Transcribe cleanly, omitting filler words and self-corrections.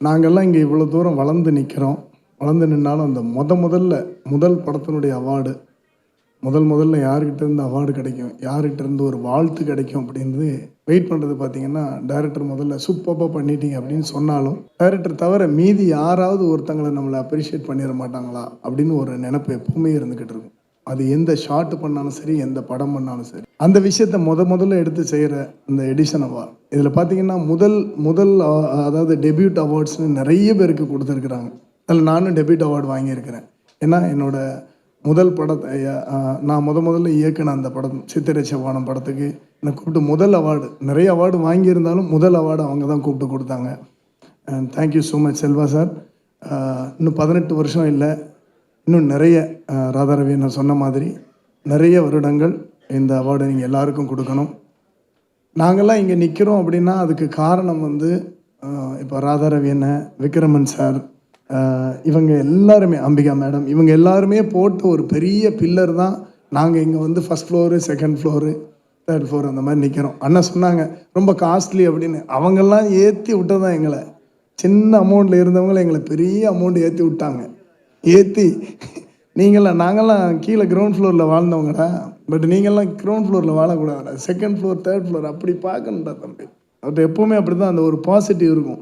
நாங்கள்லாம் இங்கே இவ்வளோ தூரம் வளர்ந்து நிற்கிறோம். வளர்ந்து நின்னாலும் அந்த முதல் படத்தினுடைய அவார்டு முதல்ல யார்கிட்ட இருந்து அவார்டு கிடைக்கும், யார்கிட்ட இருந்து ஒரு வாழ்த்து கிடைக்கும் அப்படின்னு வெயிட் பண்ணுறது பார்த்தீங்கன்னா, டைரக்டர் முதல்ல சூப்பர்பா பண்ணிட்டீங்க அப்படின்னு சொன்னாலும், டைரக்டர் தவிர மீதி யாராவது ஒருத்தங்கள நம்மளை அப்ரிஷியேட் பண்ணிட மாட்டாங்களா அப்படின்னு ஒரு நினைப்பு எப்பவுமே இருந்துக்கிட்டு இருக்கும். அது எந்த ஷாட் பண்ணாலும் சரி, எந்த படம் பண்ணாலும் சரி. அந்த விஷயத்த முதல்ல எடுத்து செய்கிற இந்த எடிஷன் அவார்ட் இதில் பார்த்தீங்கன்னா முதல் அதாவது டெபியூட் அவார்ட்ஸ்னு நிறைய பேருக்கு கொடுத்துருக்குறாங்க. அதில் நானும் டெபியூட் அவார்டு வாங்கியிருக்கிறேன். ஏன்னா என்னோட முதல் படத்தை நான் முதல்ல இயக்குன அந்த படம் சித்திரை செவ்வானம் படத்துக்கு என்னை கூப்பிட்டு முதல் அவார்டு, நிறைய அவார்டு வாங்கியிருந்தாலும் முதல் அவார்டு அவங்க தான் கூப்பிட்டு கொடுத்தாங்க. And thank you so much Selva sir. இன்னும் 18 வருஷம் இல்லை, இன்னும் நிறைய ராதாரவி நான் சொன்ன மாதிரி நிறைய வருடங்கள் இந்த அவார்டை நீங்கள் எல்லாருக்கும் கொடுக்கணும். நாங்கள்லாம் இங்கே நிற்கிறோம் அப்படின்னா அதுக்கு காரணம் இப்போ ராதாரவி அண்ணன், விக்ரமன் சார், இவங்க எல்லாருமே, அம்பிகா மேடம், இவங்க எல்லாருமே போட்டு ஒரு பெரிய பில்லர் தான். நாங்கள் இங்கே first floor, second floor, third floor அந்த மாதிரி நிற்கிறோம். அண்ணா சொன்னாங்க ரொம்ப காஸ்ட்லி அப்படின்னு. அவங்கெல்லாம் ஏற்றி விட்டது தான் எங்களை. சின்ன அமௌண்ட்டில் இருந்தவங்களை எங்களை பெரிய அமௌண்ட் ஏற்றி விட்டாங்க. ஏற்றி நாங்கள்லாம் கீழே கிரவுண்ட் ஃப்ளோரில் வாழ்ந்தவங்கடா, பட் நீங்கள்லாம் கிரவுண்ட் ஃப்ளோரில் வாழக்கூடாதுடா, செகண்ட் ஃப்ளோர், தேர்ட் ஃப்ளோர் அப்படி பார்க்கணுண்டா தம்பி. அவர்கிட்ட எப்போவுமே அப்படி தான் அந்த ஒரு பாசிட்டிவ் இருக்கும்.